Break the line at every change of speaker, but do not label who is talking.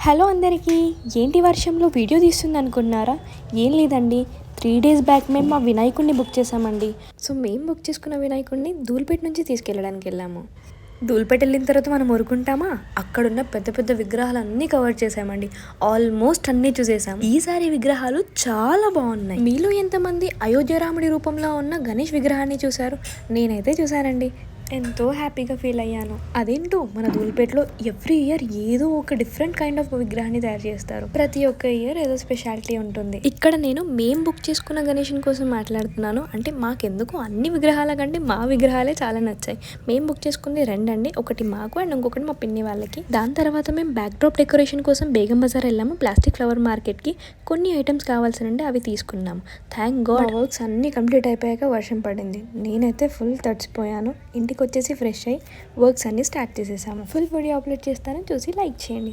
Hello అందరికీ, ఏంటి వర్షంలో వీడియో తీస్తుంది అనుకున్నారా? ఏం లేదండి, 3 days బ్యాక్ మేము మా వినాయకుడిని బుక్ చేసామండి. సో మేము బుక్ చేసుకున్న వినాయకుడిని ధూల్పేట నుంచి తీసుకెళ్ళడానికి వెళ్ళాము. ధూల్పేట వెళ్ళిన తర్వాత మనం ఊరుకుంటామా, అక్కడున్న పెద్ద పెద్ద విగ్రహాలు అన్నీ కవర్ చేసామండి. ఆల్మోస్ట్ అన్నీ చూసేసాం. ఈసారి విగ్రహాలు చాలా బాగున్నాయి. మీలో ఎంతమంది అయోధ్య రాముడి రూపంలో ఉన్న గణేష్ విగ్రహాన్ని చూశారు? నేనైతే చూశానండి. ఎంతో హ్యాపీగా ఫీల్ అయ్యాను. అదేంటో మన ధూల్పేటలో ఎవ్రీ ఇయర్ ఏదో ఒక డిఫరెంట్ కైండ్ ఆఫ్ విగ్రహాన్ని తయారు చేస్తారు. ప్రతి ఒక్క ఇయర్ ఏదో స్పెషాలిటీ ఉంటుంది. ఇక్కడ నేను మేము బుక్ చేసుకున్న గణేషుని కోసం మాట్లాడుతున్నాను. అంటే మాకెందుకు అన్ని విగ్రహాల కంటే మా విగ్రహాలే చాలా నచ్చాయి. మేము బుక్ చేసుకుంది రెండండి, ఒకటి మాకు అండ్ ఇంకొకటి మా పిన్ని వాళ్ళకి. దాని తర్వాత మేము బ్యాక్ డ్రాప్ డెకరేషన్ కోసం బేగం బజార్ వెళ్ళాము. ప్లాస్టిక్ ఫ్లవర్ మార్కెట్కి కొన్ని ఐటమ్స్ కావాల్సినండి, అవి తీసుకున్నాము. థ్యాంక్ గాడ్ వర్క్స్ అన్నీ కంప్లీట్ అయిపోయాక వర్షం పడింది. నేనైతే ఫుల్ తడిచిపోయాను. ఇంటికి వచ్చేసి ఫ్రెష్ అయ్యి వర్క్స్ అన్ని స్టార్ట్ చేసేసాము. ఫుల్ వీడియో అప్లోడ్ చేస్తాను, చూసి లైక్ చేయండి.